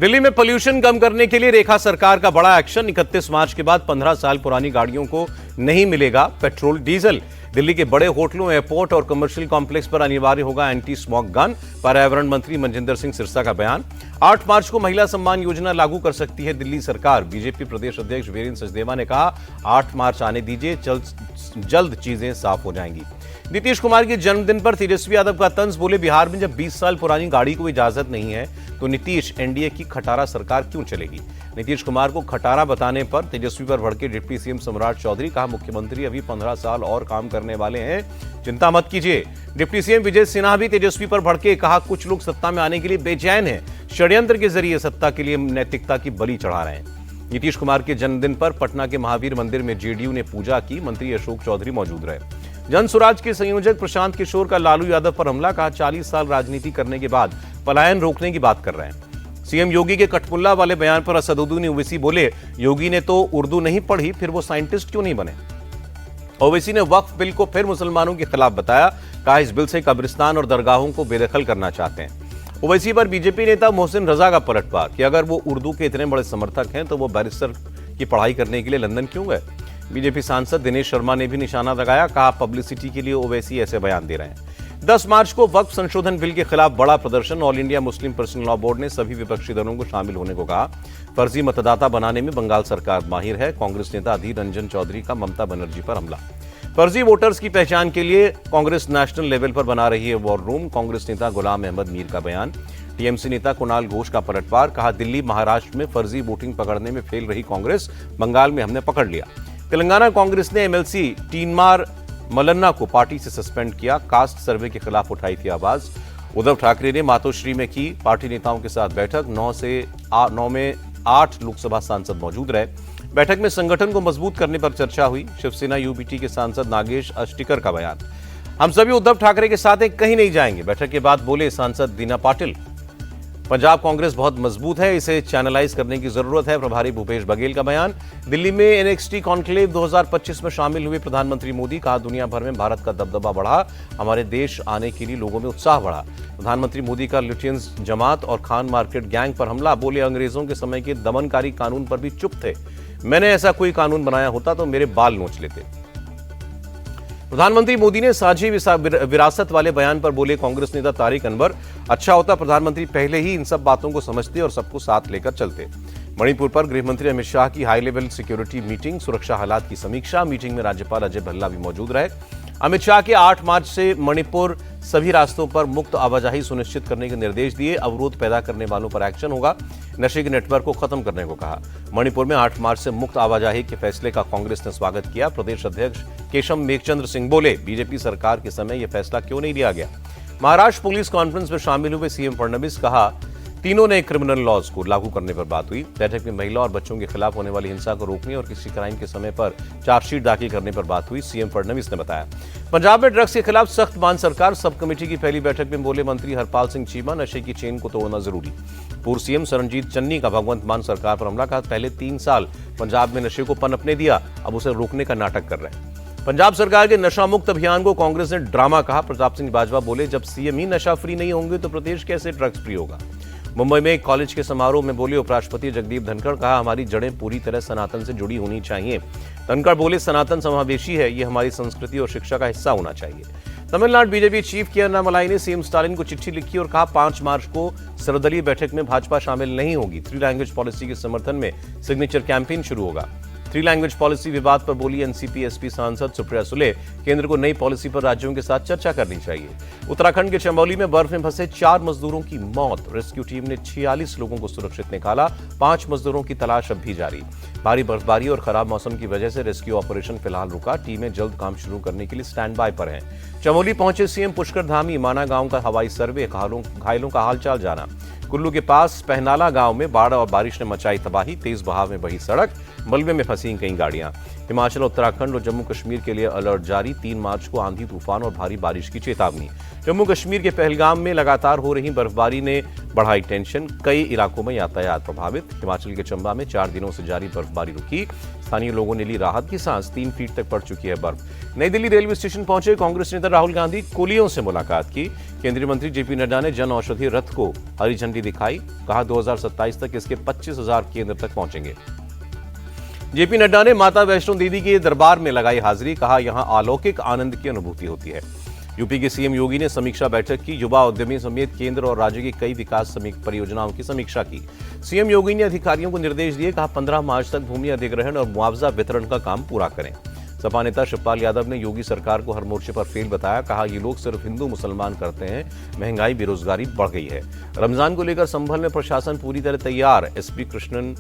दिल्ली में पोल्यूशन कम करने के लिए रेखा सरकार का बड़ा एक्शन। 31 मार्च के बाद 15 साल पुरानी गाड़ियों को नहीं मिलेगा पेट्रोल डीजल। दिल्ली के बड़े होटलों, एयरपोर्ट और कमर्शियल कॉम्प्लेक्स पर अनिवार्य होगा एंटी स्मोक गन। पर्यावरण मंत्री मनजिंदर सिंह सिरसा का बयान। 8 मार्च को महिला सम्मान योजना लागू कर सकती है दिल्ली सरकार। बीजेपी प्रदेश अध्यक्ष वीरेंद्र सचदेवा ने कहा, 8 मार्च आने दीजिए, जल्द चीजें साफ हो जाएंगी। नीतीश कुमार के जन्मदिन पर तेजस्वी यादव का तंज। बोले, बिहार में जब 20 साल पुरानी गाड़ी को इजाजत नहीं है तो नीतीश एनडीए की खटारा सरकार क्यों चलेगी। नीतीश कुमार को खटारा बताने पर तेजस्वी पर भड़के डिप्टी सीएम सम्राट चौधरी। कहा, मुख्यमंत्री अभी 15 साल और काम करने वाले हैं, चिंता मत कीजिए। डिप्टी सीएम विजय सिन्हा भी तेजस्वी पर भड़के। कहा, कुछ लोग सत्ता में आने के लिए बेचैन हैं, षड्यंत्र के जरिए सत्ता के लिए नैतिकता की बलि चढ़ा रहे हैं। नीतीश कुमार के जन्मदिन पर पटना के महावीर मंदिर में जेडीयू ने पूजा की। मंत्री अशोक चौधरी मौजूद रहे। जन स्वराज के संयोजक प्रशांत किशोर का लालू यादव पर हमला। कहा, 40 साल राजनीति करने के बाद पलायन रोकने की बात कर रहे हैं। सीएम योगी के कठपुल्ला वाले बयान पर असदुद्दीन ओवैसी बोले, योगी ने तो उर्दू नहीं पढ़ी, फिर वो साइंटिस्ट क्यों नहीं बने। ओवैसी ने वक्फ बिल को फिर मुसलमानों के खिलाफ बताया। कहा, इस बिल से कब्रिस्तान और दरगाहों को बेदखल करना चाहते हैं। ओवैसी पर बीजेपी नेता मोहसिन रजा का पलटवार कि अगर वो उर्दू के इतने बड़े समर्थक हैं तो वो बैरिस्टर की पढ़ाई करने के लिए लंदन क्यों गए। बीजेपी सांसद दिनेश शर्मा ने भी निशाना लगाया। कहा, पब्लिसिटी के लिए ओवैसी ऐसे बयान दे रहे हैं। 10 मार्च को वक्फ संशोधन बिल के खिलाफ बड़ा प्रदर्शन। All India Muslim personal law board ने सभी विपक्षी दलों को शामिल होने को कहा। फर्जी मतदाता बनाने में बंगाल सरकार माहिर है। कांग्रेस नेता अधीर रंजन चौधरी का ममता बनर्जी पर हमला। फर्जी वोटर्स की पहचान के लिए कांग्रेस नेशनल लेवल पर बना रही है वॉर रूम। कांग्रेस नेता गुलाम अहमद मीर का बयान। टीएमसी नेता कुणाल घोष का पलटवार। कहा, दिल्ली महाराष्ट्र में फर्जी वोटिंग पकड़ने में फेल रही कांग्रेस, बंगाल में हमने पकड़ लिया। तेलंगाना कांग्रेस ने एमएलसी टीनमार मलन्ना को पार्टी से सस्पेंड किया। कास्ट सर्वे के खिलाफ उठाई थी आवाज। उद्धव ठाकरे ने मातोश्री में की पार्टी नेताओं के साथ बैठक। 9 में 8 लोकसभा सांसद मौजूद रहे। बैठक में संगठन को मजबूत करने पर चर्चा हुई। शिवसेना यूबीटी के सांसद नागेश अष्टिकर का बयान। हम सभी उद्धव ठाकरे के साथ हैं, कहीं नहीं जाएंगे। बैठक के बाद बोले सांसद दीना पाटिल। पंजाब कांग्रेस बहुत मजबूत है, इसे चैनलाइज करने की जरूरत है। प्रभारी भूपेश बघेल का बयान। दिल्ली में एनएक्सटी कॉन्क्लेव 2025 में शामिल हुए प्रधानमंत्री मोदी। कहा, दुनिया भर में भारत का दबदबा बढ़ा, हमारे देश आने के लिए लोगों में उत्साह बढ़ा। प्रधानमंत्री मोदी का लुटियंस जमात और खान मार्केट गैंग पर हमला। बोले, अंग्रेजों के समय के दमनकारी कानून पर भी चुप थे, मैंने ऐसा कोई कानून बनाया होता तो मेरे बाल नोच लेते। प्रधानमंत्री मोदी ने साझी विरासत वाले बयान पर बोले कांग्रेस नेता तारिक अनवर, अच्छा होता प्रधानमंत्री पहले ही इन सब बातों को समझते और सबको साथ लेकर चलते। मणिपुर पर गृह मंत्री अमित शाह की हाई लेवल सिक्योरिटी मीटिंग, सुरक्षा हालात की समीक्षा। मीटिंग में राज्यपाल अजय भल्ला भी मौजूद रहे। अमित शाह के 8 मार्च से मणिपुर सभी रास्तों पर मुक्त आवाजाही सुनिश्चित करने के निर्देश दिए। अवरोध पैदा करने वालों पर एक्शन होगा। नशे के नेटवर्क को खत्म करने को कहा। मणिपुर में 8 मार्च से मुक्त आवाजाही के फैसले का कांग्रेस ने स्वागत किया। प्रदेश अध्यक्ष केशव मेघचंद्र सिंह बोले, बीजेपी सरकार के समय यह फैसला क्यों नहीं लिया गया। महाराष्ट्र पुलिस कॉन्फ्रेंस में शामिल हुए सीएम फडणवीस। कहा, तीनों ने क्रिमिनल लॉज को लागू करने पर बात हुई। बैठक में महिला और बच्चों के खिलाफ होने वाली हिंसा को रोकने और किसी क्राइम के समय पर चार्जशीट दाखिल करने पर बात हुई। सीएम फडणवीस ने बताया, पंजाब में ड्रग्स के खिलाफ सख्त मान सरकार। सब कमेटी की पहली बैठक में बोले मंत्री हरपाल सिंह चीमा, नशे की चेन को तोड़ना जरूरी। पूर्व सीएम सरनजीत चन्नी का भगवंत मान सरकार पर हमला। कहा, पहले 3 साल पंजाब में नशे को पनपने दिया, अब उसे रोकने का नाटक कर रहे हैं। पंजाब सरकार के नशा मुक्त अभियान को कांग्रेस ने ड्रामा कहा। प्रताप सिंह बाजवा बोले, जब सीएम ही नशा फ्री नहीं होंगे तो प्रदेश कैसे ड्रग्स फ्री होगा। मुंबई में एक कॉलेज के समारोह में बोले उपराष्ट्रपति जगदीप धनखड़। कहा, हमारी जड़ें पूरी तरह सनातन से जुड़ी होनी चाहिए। धनखड़ बोले, सनातन समावेशी है, ये हमारी संस्कृति और शिक्षा का हिस्सा होना चाहिए। तमिलनाडु बीजेपी चीफ के अन्नामलाई ने सीएम स्टालिन को चिट्ठी लिखी और कहा, 5 मार्च को सर्वदलीय बैठक में भाजपा शामिल नहीं होगी। 3 लैंग्वेज पॉलिसी के समर्थन में सिग्नेचर कैंपेन शुरू होगा। 3 लैंग्वेज पॉलिसी विवाद पर बोली एनसीपी एसपी सांसद सुप्रिया सुले, केंद्र को नई पॉलिसी पर राज्यों के साथ चर्चा करनी चाहिए। उत्तराखंड के चमोली में बर्फ में फंसे 4 मजदूरों की मौत। रेस्क्यू टीम ने 46 लोगों को सुरक्षित निकाला। 5 मजदूरों की तलाश अब भी जारी। भारी बर्फबारी और खराब मौसम की वजह से रेस्क्यू ऑपरेशन फिलहाल रुका। टीमें जल्द काम शुरू करने के लिए स्टैंड बाय पर हैं। चमोली पहुंचे सीएम पुष्कर धामी। माना गांव का हवाई सर्वे, घायलों का हालचाल जाना। कुल्लू के पास पहनाला गांव में बाढ़ और बारिश ने मचाई तबाही। तेज बहाव में बही सड़क। मलबे में फंसी कई गाड़ियां। हिमाचल, उत्तराखंड और जम्मू कश्मीर के लिए अलर्ट जारी। 3 मार्च को आंधी तूफान और भारी बारिश की चेतावनी। जम्मू कश्मीर के पहलगाम में लगातार हो रही बर्फबारी ने बढ़ाई टेंशन। कई इलाकों में यातायात प्रभावित। हिमाचल के चंबा में 4 दिनों से जारी बर्फबारी रुकी। स्थानीय लोगों ने ली राहत की सांस। 3 फीट तक पड़ चुकी है बर्फ। नई दिल्ली रेलवे स्टेशन पहुंचे कांग्रेस नेता राहुल गांधी। कुलियों से मुलाकात की। केंद्रीय मंत्री जेपी नड्डा ने जन औषधि रथ को हरी झंडी दिखाई। कहा 2027 तक इसके 25,000 केंद्र तक पहुंचेंगे। जेपी नड्डा ने माता वैष्णो देवी के दरबार में लगाई हाजिरी। कहा यहां अलौकिक आनंद की अनुभूति होती है। यूपी के सीएम योगी ने समीक्षा बैठक की। युवा उद्यमी समेत केंद्र और राज्य की कई विकास परियोजनाओं की समीक्षा की। सीएम योगी ने अधिकारियों को निर्देश दिए। कहा 15 मार्च तक भूमि अधिग्रहण और मुआवजा वितरण का काम पूरा करें। सपा नेता शिवपाल यादव ने योगी सरकार को हर मोर्चे पर फेल बताया। कहा ये लोग सिर्फ हिंदू मुसलमान करते हैं। महंगाई बेरोजगारी बढ़ गई है। रमजान को लेकर संभल में प्रशासन पूरी तरह तैयार। एसपी कृष्णन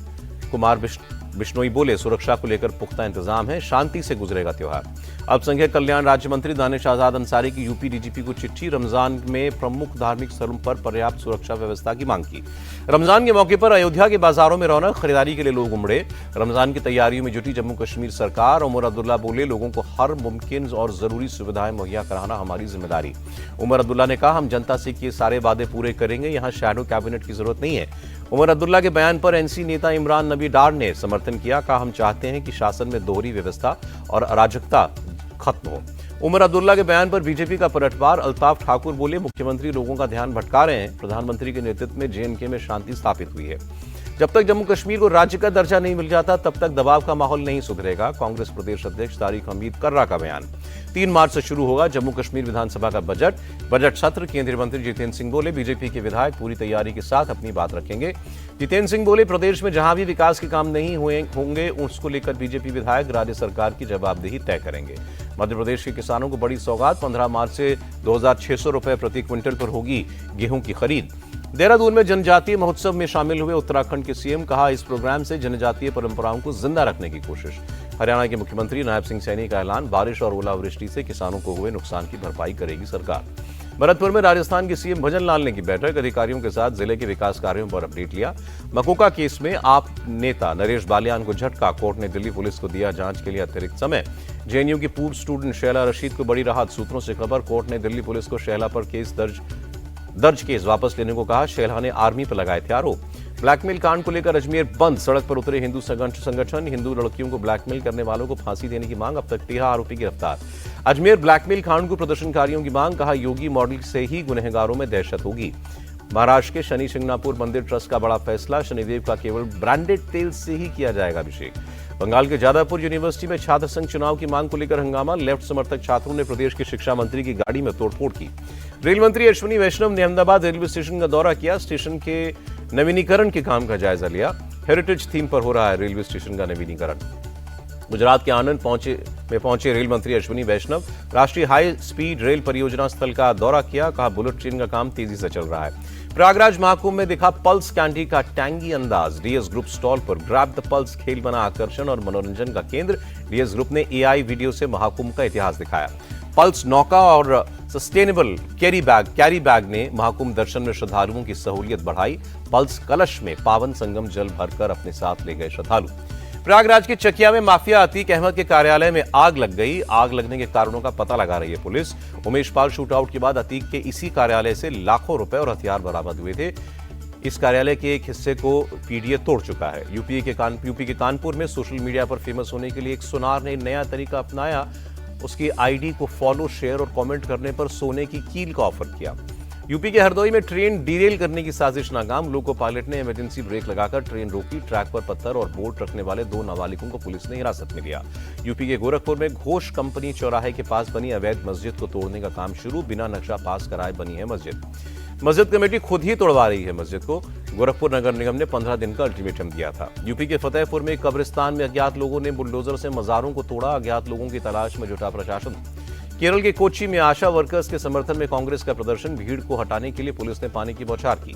कुमार बिश्नोई बोले सुरक्षा को लेकर पुख्ता इंतजाम है। शांति से गुजरेगा त्योहार। अल्पसंख्यक कल्याण राज्य मंत्री दानिश आजाद अंसारी की यूपी डीजीपी को चिट्ठी। रमजान में प्रमुख धार्मिक स्थलों पर पर्याप्त सुरक्षा व्यवस्था की मांग की। रमजान के मौके पर अयोध्या के बाजारों में रौनक। खरीदारी के लिए लोग उमड़े। रमजान की तैयारियों में जुटी जम्मू कश्मीर सरकार। उमर अब्दुल्ला बोले लोगों को हर मुमकिन और जरूरी सुविधाएं मुहैया कराना हमारी जिम्मेदारी। उमर अब्दुल्ला ने कहा हम जनता से किए सारे वादे पूरे करेंगे। यहां शैडो कैबिनेट की जरूरत नहीं है। उमर अब्दुल्ला के बयान पर एनसी नेता इमरान नबी डार ने समर्थन किया। कहा हम चाहते हैं कि शासन में दोहरी व्यवस्था और अराजकता खत्म हो। उमर अब्दुल्ला के बयान पर बीजेपी का पलटवार। अल्ताफ ठाकुर बोले मुख्यमंत्री लोगों का ध्यान भटका रहे हैं। प्रधानमंत्री के नेतृत्व में जेएनके में शांति स्थापित हुई है। जब तक जम्मू कश्मीर को राज्य का दर्जा नहीं मिल जाता तब तक दबाव का माहौल नहीं सुधरेगा। कांग्रेस प्रदेश अध्यक्ष तारिक हमीद कर्रा का बयान। 3 मार्च से शुरू होगा जम्मू कश्मीर विधानसभा का बजट सत्र। केंद्रीय मंत्री जितेंद्र सिंह बोले बीजेपी के विधायक पूरी तैयारी के साथ अपनी बात रखेंगे। जितेंद्र सिंह बोले प्रदेश में जहां भी विकास के काम नहीं होंगे उसको लेकर बीजेपी विधायक राज्य सरकार की जवाबदेही तय करेंगे। मध्य प्रदेश के किसानों को बड़ी सौगात। 15 मार्च से 2,600 रुपए प्रति क्विंटल पर होगी गेहूं की खरीद। देहरादून में जनजातीय महोत्सव में शामिल हुए उत्तराखंड के सीएम। कहा इस प्रोग्राम से जनजातीय परंपराओं को जिंदा रखने की कोशिश। हरियाणा के मुख्यमंत्री नायब सिंह सैनी का ऐलान। बारिश और ओलावृष्टि से किसानों को हुए नुकसान की भरपाई करेगी सरकार। भरतपुर में राजस्थान के सीएम भजन लाल ने की बैठक। अधिकारियों के साथ जिले के विकास कार्यों पर अपडेट लिया। मकोका केस में आप नेता नरेश बालियान को झटका। कोर्ट ने दिल्ली पुलिस को दिया जांच के लिए अतिरिक्त समय। जेएनयू की पूर्व स्टूडेंट शैला रशीद को बड़ी राहत। सूत्रों से खबर कोर्ट ने दिल्ली पुलिस को शैला पर दर्ज केस वापस लेने को कहा। शैला ने आर्मी पर लगाए थे आरोप। ब्लैकमेल कांड को लेकर अजमेर बंद। सड़क पर उतरे हिंदू संगठन। हिंदू लड़कियों को ब्लैकमेल करने वालों को फांसी देने की मांग। अब तक 13 आरोपी गिरफ्तार। अजमेर ब्लैकमेल कांड को प्रदर्शनकारियों की मांग। कहा योगी मॉडल से ही गुनहगारों में दहशत होगी। महाराष्ट्र के शनि शिंगणापुर मंदिर ट्रस्ट का बड़ा फैसला। शनिदेव का केवल ब्रांडेड तेल से ही किया जाएगा अभिषेक। बंगाल के जादवपुर यूनिवर्सिटी में छात्र संघ चुनाव की मांग को लेकर हंगामा। लेफ्ट समर्थक छात्रों ने प्रदेश के शिक्षा मंत्री की गाड़ी में तोड़फोड़ की। रेल मंत्री अश्विनी वैष्णव ने अहमदाबाद रेलवे स्टेशन का दौरा किया। स्टेशन के नवीनीकरण के काम का जायजा लिया। हेरिटेज थीम पर हो रहा है रेलवे स्टेशन का नवीनीकरण। गुजरात के आनंद में पहुंचे रेल मंत्री अश्विनी वैष्णव। राष्ट्रीय हाई स्पीड रेल परियोजना स्थल का दौरा किया। कहा बुलेट ट्रेन का काम तेजी से चल रहा है। प्रयागराज महाकुंभ में दिखा पल्स कैंडी का टैंगी अंदाज। डीएस ग्रुप स्टॉल पर ग्रैब द पल्स खेल बना आकर्षण और मनोरंजन का केंद्र। डीएस ग्रुप ने एआई वीडियो से महाकुंभ का इतिहास दिखाया। पल्स नौका और सस्टेनेबल कैरी बैग ने महाकुंभ दर्शन में श्रद्धालुओं की सहूलियत बढ़ाई। पल्स कलश में पावन संगम जल भरकर अपने साथ ले गए श्रद्धालु। प्रयागराज के चकिया में माफिया अतीक अहमद के कार्यालय में आग लग गई। आग लगने के कारणों का पता लगा रही है पुलिस। उमेश पाल शूटआउट के बाद अतीक के इसी कार्यालय से लाखों रुपए और हथियार बरामद हुए थे। इस कार्यालय के एक हिस्से को पीडीए तोड़ चुका है। यूपी के कानपुर में सोशल मीडिया पर फेमस होने के लिए एक सुनार ने नया तरीका अपनाया। उसकी आईडी को फॉलो, शेयर और कमेंट करने पर सोने की कील का ऑफर किया। यूपी के हरदोई में ट्रेन डीरेल करने की साजिश नाकाम। लोको पायलट ने इमरजेंसी ब्रेक लगाकर ट्रेन रोकी। ट्रैक पर पत्थर और बोर्ड रखने वाले 2 नाबालिगों को पुलिस ने हिरासत में लिया। यूपी के गोरखपुर में घोष कंपनी चौराहे के पास बनी अवैध मस्जिद को तोड़ने का काम शुरू। बिना नक्शा पास कराए बनी है मस्जिद कमेटी खुद ही तोड़वा रही है मस्जिद को। गोरखपुर नगर निगम ने 15 दिन का अल्टीमेटम दिया था। यूपी के फतेहपुर में कब्रिस्तान में अज्ञात लोगों ने बुलडोजर से मजारों को तोड़ा। अज्ञात लोगों की तलाश में जुटा प्रशासन। केरल के कोच्चि में आशा वर्कर्स के समर्थन में कांग्रेस का प्रदर्शन। भीड़ को हटाने के लिए पुलिस ने पानी की बौछार की।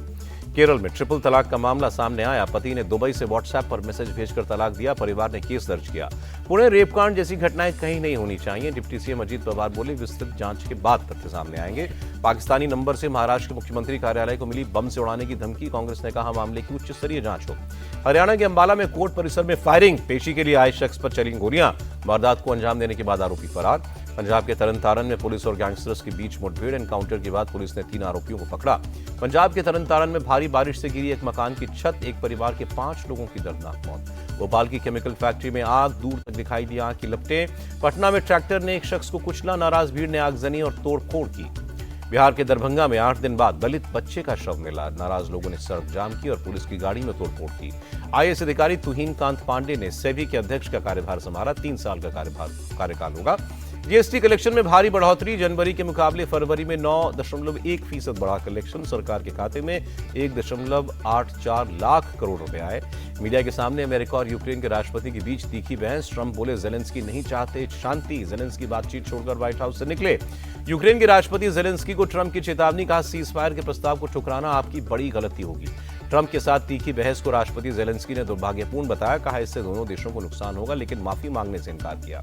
केरल में ट्रिपल तलाक का मामला सामने आया। पति ने दुबई से व्हाट्सएप पर मैसेज भेजकर तलाक दिया। परिवार ने केस दर्ज किया। पुणे रेपकांड जैसी घटनाएं कहीं नहीं होनी चाहिए। डिप्टी सीएम अजीत पवार बोले, विस्तृत जांच के बाद तथ्य सामने आएंगे। पाकिस्तानी नंबर से महाराष्ट्र के मुख्यमंत्री कार्यालय को मिली बम से उड़ाने की धमकी। कांग्रेस ने कहा, मामले की उच्च स्तरीय जांच हो। हरियाणा के अंबाला में कोर्ट परिसर में फायरिंग। पेशी के लिए आए शख्स पर चली गोलियां। वारदात को अंजाम देने के बाद आरोपी फरार। पंजाब के तरनतारन में पुलिस और गैंगस्टर्स के बीच मुठभेड़। एनकाउंटर के बाद पुलिस ने 3 आरोपियों को पकड़ा। पंजाब के तरनतारन में भारी बारिश से गिरी एक मकान की छत। एक परिवार के 5 लोगों की दर्दनाक मौत। भोपाल की केमिकल फैक्ट्री में आग, दूर तक दिखाई दी आग की लपटें। पटना में ट्रैक्टर ने एक शख्स को कुचला। नाराज भीड़ ने आगजनी और तोड़फोड़ की। बिहार के दरभंगा में 8 दिन बाद दलित बच्चे का शव मिला। नाराज लोगों ने सड़क जाम की और पुलिस की गाड़ी में तोड़फोड़ की। आईएएस अधिकारी तुहिन कांत पांडे ने सेबी के अध्यक्ष का कार्यभार संभाला। 3 साल का कार्यकाल होगा। जीएसटी कलेक्शन में भारी बढ़ोतरी। जनवरी के मुकाबले फरवरी में 9.1% बढ़ा कलेक्शन। सरकार के खाते में 1.84 लाख करोड़ रुपए आए। मीडिया के सामने अमेरिका और यूक्रेन के राष्ट्रपति के बीच तीखी बहस। ट्रंप बोले, जेलेंस्की नहीं चाहते शांति। जेलेंस्की बातचीत छोड़कर व्हाइट हाउस से निकले। यूक्रेन के राष्ट्रपति जेलेंस्की को ट्रंप की चेतावनी। कहा, सीज फायर के प्रस्ताव को ठुकराना आपकी बड़ी गलती होगी। ट्रंप के साथ तीखी बहस को राष्ट्रपति जेलेंस्की ने दुर्भाग्यपूर्ण बताया। कहा, इससे दोनों देशों को नुकसान होगा, लेकिन माफी मांगने से इनकार किया।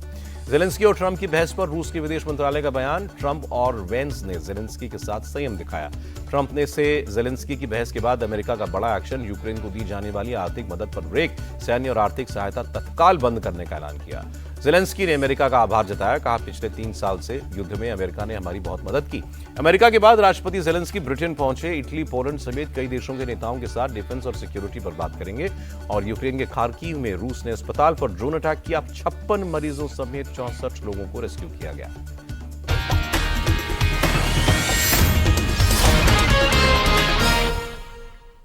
जेलेंस्की और ट्रंप की बहस पर रूस के विदेश मंत्रालय का बयान। ट्रंप और वेंस ने जेलेंस्की के साथ संयम दिखाया। ट्रंप ने से जेलेंस्की की बहस के बाद अमेरिका का बड़ा एक्शन। यूक्रेन को दी जाने वाली आर्थिक मदद पर ब्रेक। सैन्य और आर्थिक सहायता तत्काल बंद करने का ऐलान किया। जेलेंस्की ने अमेरिका का आभार जताया। कहा, पिछले 3 साल से युद्ध में अमेरिका ने हमारी बहुत मदद की। अमेरिका के बाद राष्ट्रपति जेलेंस्की ब्रिटेन पहुंचे। इटली, पोलैंड समेत कई देशों के नेताओं के साथ डिफेंस और सिक्योरिटी पर बात करेंगे। और यूक्रेन के खार्किव में रूस ने अस्पताल पर ड्रोन अटैक किया। 56 मरीजों समेत 64 लोगों को रेस्क्यू किया गया।